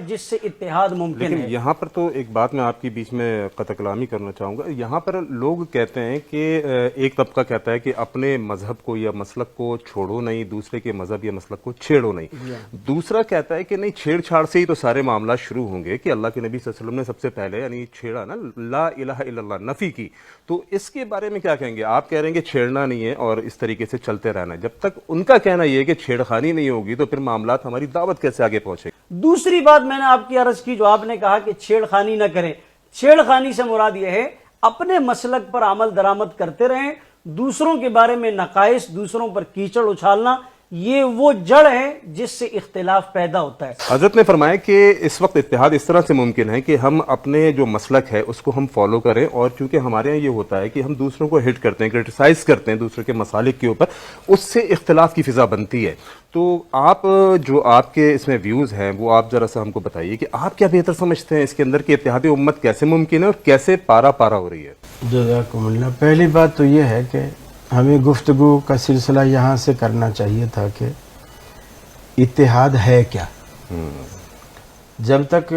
جس سے اتحاد ممکن لیکن ہے۔ یہاں پر تو ایک بات میں آپ کی بیچ میں قطع کلامی کرنا چاہوں گا. یہاں پر لوگ کہتے ہیں کہ ایک طبقہ کہتا ہے کہ اپنے مذہب کو یا مسلک کو چھوڑو نہیں، دوسرے کے مذہب یا مسلک کو چھیڑو نہیں. دوسرا کہتا ہے کہ نہیں، چھیڑ چھاڑ سے ہی تو سارے معاملات شروع ہوں گے، کہ اللہ کے نبی صلی اللہ علیہ وسلم نے سب سے پہلے یعنی چھیڑا نا، لا الہ الا اللہ نفی کی. تو اس کے بارے میں کیا کہیں گے؟ آپ کہہ رہے ہیں کہ چھیڑنا نہیں ہے اور اس طریقے سے چلتے رہنا ہے. جب تک ان کا کہنا یہ ہے کہ چھیڑ خانی نہیں ہوگی تو پھر معاملات ہماری دعوت کیسے آگے پہنچے؟ دوسری بات میں نے آپ کی عرض کی، جو آپ نے کہا کہ چھیڑ خانی نہ کریں، چھیڑ خانی سے مراد یہ ہے اپنے مسلک پر عمل درآمد کرتے رہیں، دوسروں کے بارے میں نقائص، دوسروں پر کیچڑ اچھالنا، یہ وہ جڑ ہے جس سے اختلاف پیدا ہوتا ہے. حضرت نے فرمایا کہ اس وقت اتحاد اس طرح سے ممکن ہے کہ ہم اپنے جو مسلک ہے اس کو ہم فالو کریں، اور چونکہ ہمارے یہاں یہ ہوتا ہے کہ ہم دوسروں کو ہٹ کرتے ہیں، کرٹیسائز کرتے ہیں دوسروں کے مسالک کے اوپر، اس سے اختلاف کی فضا بنتی ہے. تو آپ جو آپ کے اس میں ویوز ہیں وہ آپ ذرا سا ہم کو بتائیے کہ آپ کیا بہتر سمجھتے ہیں اس کے اندر کہ اتحاد امت کیسے ممکن ہے اور کیسے پارا پارا ہو رہی ہے؟ جزاکم اللہ. پہلی بات تو یہ ہے کہ ہمیں گفتگو کا سلسلہ یہاں سے کرنا چاہیے تھا کہ اتحاد ہے کیا. جب تک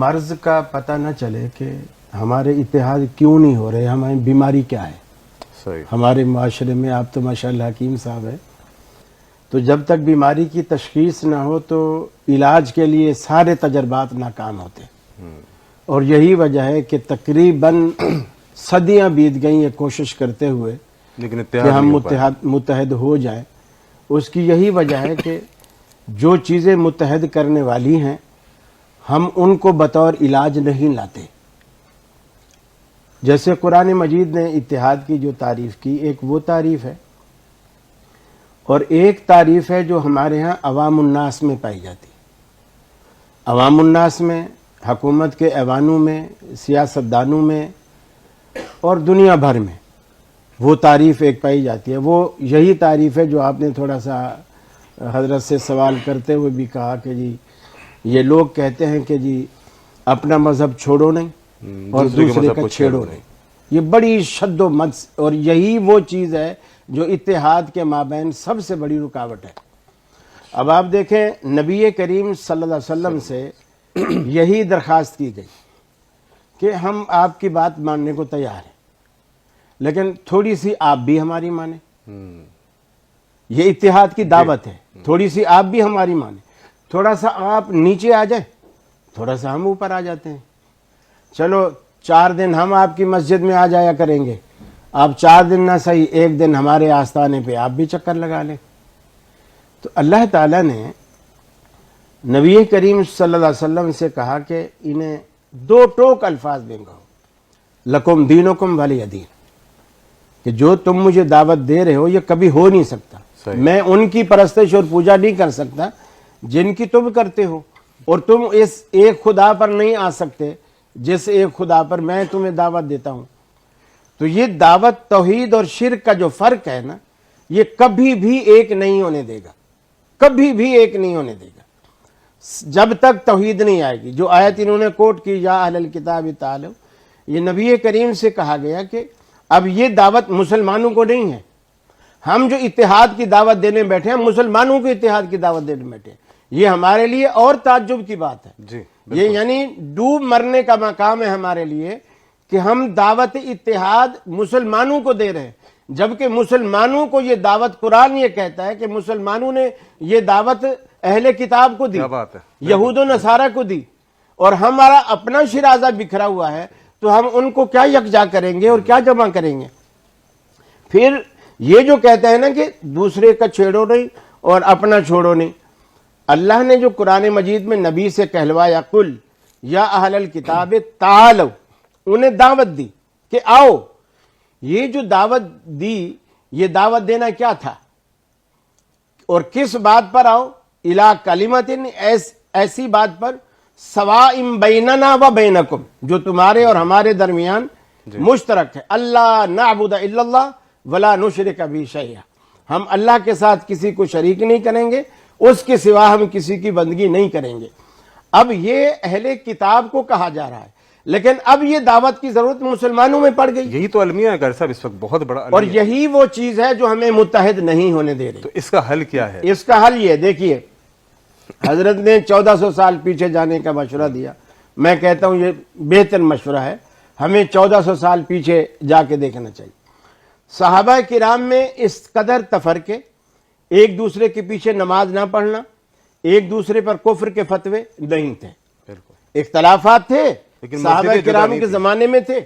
مرض کا پتہ نہ چلے کہ ہمارے اتحاد کیوں نہیں ہو رہے، ہماری بیماری کیا ہے صحیح. ہمارے معاشرے میں، آپ تو ماشاءاللہ حکیم صاحب ہیں، تو جب تک بیماری کی تشخیص نہ ہو تو علاج کے لیے سارے تجربات ناکام ہوتے. اور یہی وجہ ہے کہ تقریباً صدیاں بیت گئیں یہ کوشش کرتے ہوئے لیکن کہ ہم متحد ہو جائیں. اس کی یہی وجہ ہے کہ جو چیزیں متحد کرنے والی ہیں ہم ان کو بطور علاج نہیں لاتے. جیسے قرآن مجید نے اتحاد کی جو تعریف کی، ایک وہ تعریف ہے اور ایک تعریف ہے جو ہمارے ہاں عوام الناس میں پائی جاتی. عوام الناس میں، حکومت کے ایوانوں میں، سیاستدانوں میں اور دنیا بھر میں وہ تعریف ایک پائی جاتی ہے. وہ یہی تعریف ہے جو آپ نے تھوڑا سا حضرت سے سوال کرتے ہوئے بھی کہا کہ جی یہ لوگ کہتے ہیں کہ جی اپنا مذہب چھوڑو نہیں اور دوسرے کا چھیڑو نہیں. یہ بڑی شد و مد، اور یہی وہ چیز ہے جو اتحاد کے مابین سب سے بڑی رکاوٹ ہے. اب آپ دیکھیں نبی کریم صلی اللہ علیہ وسلم سے یہی درخواست کی گئی کہ ہم آپ کی بات ماننے کو تیار ہیں، لیکن تھوڑی سی آپ بھی ہماری مانیں. یہ اتحاد کی دعوت ہے، تھوڑی سی آپ بھی ہماری مانیں. تھوڑا سا آپ نیچے آ جائیں، تھوڑا سا ہم اوپر آ جاتے ہیں. چلو 4 دن ہم آپ کی مسجد میں آ جایا کریں گے، آپ 4 دن نہ صحیح 1 دن ہمارے آستانے پہ آپ بھی چکر لگا لیں. تو اللہ تعالیٰ نے نبی کریم صلی اللہ علیہ وسلم سے کہا کہ انہیں 2 ٹوک الفاظ میں کہو، لکم دینکم ولی دین، کہ جو تم مجھے دعوت دے رہے ہو یہ کبھی ہو نہیں سکتا. میں ان کی پرستش اور پوجا نہیں کر سکتا جن کی تم کرتے ہو، اور تم اس ایک خدا پر نہیں آ سکتے جس ایک خدا پر میں تمہیں دعوت دیتا ہوں. تو یہ دعوت توحید اور شرک کا جو فرق ہے نا، یہ کبھی بھی ایک نہیں ہونے دے گا، کبھی بھی ایک نہیں ہونے دے گا جب تک توحید نہیں آئے گی. جو آیت انہوں نے کوٹ کی، یا اہل الکتاب تعالوا، یہ نبی کریم سے کہا گیا کہ اب یہ دعوت مسلمانوں کو نہیں ہے. ہم جو اتحاد کی دعوت دینے بیٹھے ہیں، مسلمانوں کو اتحاد کی دعوت دینے بیٹھے ہیں. یہ ہمارے لیے اور تعجب کی بات ہے. یہ یعنی ڈوب مرنے کا مقام ہے ہمارے لیے کہ ہم دعوت اتحاد مسلمانوں کو دے رہے ہیں، جبکہ مسلمانوں کو یہ دعوت، قرآن یہ کہتا ہے کہ مسلمانوں نے یہ دعوت اہل کتاب کو دی، یہود و نصارہ کو دی، اور ہمارا اپنا شرازہ بکھرا ہوا ہے. تو ہم ان کو کیا یکجا کریں گے اور کیا جمع کریں گے؟ پھر یہ جو کہتے ہیں نا کہ دوسرے کا چھیڑو نہیں اور اپنا چھوڑو نہیں، اللہ نے جو قرآن مجید میں نبی سے کہلوایا، قل یا اہل الکتاب تعالوا، انہیں دعوت دی کہ آؤ. یہ جو دعوت دی، یہ دعوت دینا کیا تھا اور کس بات پر؟ آؤ الی کلمۃ، ایسی بات پر، سواء بیننا و بینکم، جو تمہارے اور ہمارے درمیان مشترک ہے. اللہ نعبد الا اللہ ولا نشرک بہ شیئا، ہم اللہ کے ساتھ کسی کو شریک نہیں کریں گے، اس کے سوا ہم کسی کی بندگی نہیں کریں گے. اب یہ اہل کتاب کو کہا جا رہا ہے، لیکن اب یہ دعوت کی ضرورت مسلمانوں میں پڑ گئی. یہی تو المیہ ہے صاحب، اس وقت بہت بڑا المیہ، اور یہی وہ چیز ہے جو ہمیں متحد نہیں ہونے دے رہی. تو اس کا حل کیا ہے؟ اس کا حل یہ دیکھیے، حضرت نے 1400 سال پیچھے جانے کا مشورہ دیا. میں کہتا ہوں یہ بہتر مشورہ ہے, ہمیں 1400 سال پیچھے جا کے دیکھنا چاہیے. صحابہ کرام میں اس قدر تفرقے, ایک دوسرے کے پیچھے نماز نہ پڑھنا, ایک دوسرے پر کفر کے فتوے نہیں تھے. اختلافات تھے صحابہ کرام کے زمانے میں تھے,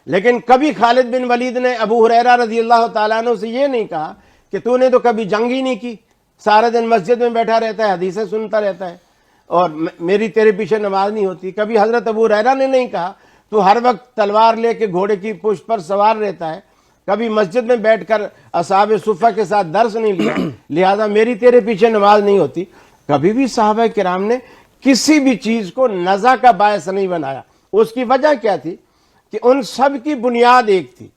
لیکن کبھی خالد بن ولید نے ابو ہریرہ رضی اللہ تعالیٰ عنہ سے یہ نہیں کہا کہ تو نے تو کبھی جنگ ہی نہیں کی, سارا دن مسجد میں بیٹھا رہتا ہے, حدیثیں سنتا رہتا ہے اور میری تیرے پیچھے نماز نہیں ہوتی. کبھی حضرت ابو ہریرہ نے نہیں کہا تو ہر وقت تلوار لے کے گھوڑے کی پشت پر سوار رہتا ہے, کبھی مسجد میں بیٹھ کر اصحاب صفہ کے ساتھ درس نہیں لیا, لہذا میری تیرے پیچھے نماز نہیں ہوتی. کبھی بھی صحابہ کرام نے کسی بھی چیز کو نزع کا باعث نہیں بنایا. اس کی وجہ کیا تھی کہ ان سب کی بنیاد ایک تھی,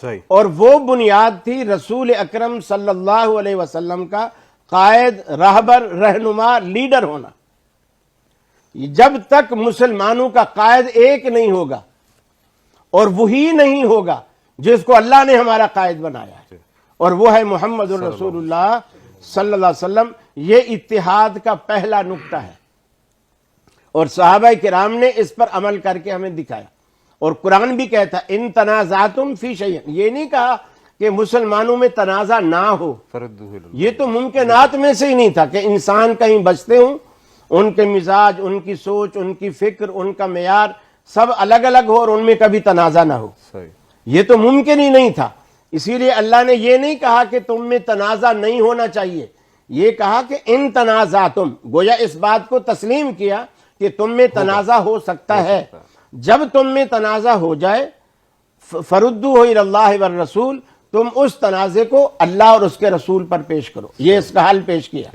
صحیح, اور وہ بنیاد تھی رسول اکرم صلی اللہ علیہ وسلم کا قائد, رہبر, رہنما, لیڈر ہونا. جب تک مسلمانوں کا قائد ایک نہیں ہوگا اور وہی نہیں ہوگا جس کو اللہ نے ہمارا قائد بنایا ہے, اور وہ ہے محمد الرسول اللہ صلی اللہ علیہ وسلم, یہ اتحاد کا پہلا نقطہ ہے. اور صحابہ کرام نے اس پر عمل کر کے ہمیں دکھایا. اور قرآن بھی کہتا ان تنازعتم فی شیء, یہ نہیں کہا کہ مسلمانوں میں تنازع نہ ہو, یہ تو ممکنات میں سے ہی نہیں تھا کہ انسان کہیں بچتے ہوں, ان کے مزاج, ان کی سوچ, ان کی فکر, ان کا معیار سب الگ الگ ہو اور ان میں کبھی تنازع نہ ہو, یہ تو ممکن ہی نہیں تھا. اسی لیے اللہ نے یہ نہیں کہا کہ تم میں تنازع نہیں ہونا چاہیے, یہ کہا کہ ان تنازعتم, گویا اس بات کو تسلیم کیا کہ تم میں تنازع ہو سکتا ہے. جب تم میں تنازع ہو جائے فردوہ الی اللہ والرسول, تم اس تنازع کو اللہ اور اس کے رسول پر پیش کرو. یہ اس کا حل پیش کیا.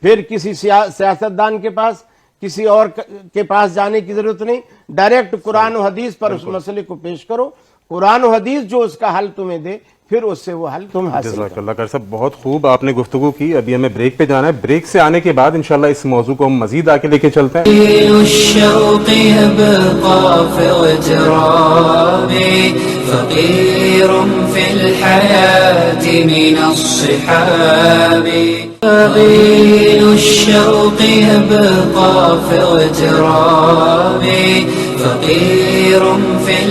پھر کسی سیاستدان کے پاس, کسی اور کے پاس جانے کی ضرورت نہیں, ڈائریکٹ قرآن و حدیث پر اس مسئلے کو پیش کرو. قرآن و حدیث جو اس کا حل تمہیں دے, پھر اس سے وہ حل تم حاصل کرو. جزاک اللہ خیر صاحب, بہت خوب آپ نے گفتگو کی. ابھی ہمیں بریک پہ جانا ہے, بریک سے آنے کے بعد انشاءاللہ اس موضوع کو ہم مزید آگے لے کے چلتے ہیں. الشوق يبقى في اغترابي فقير في الحياة من الصحاب فقير الشوق يبقى في اغترابي فقير في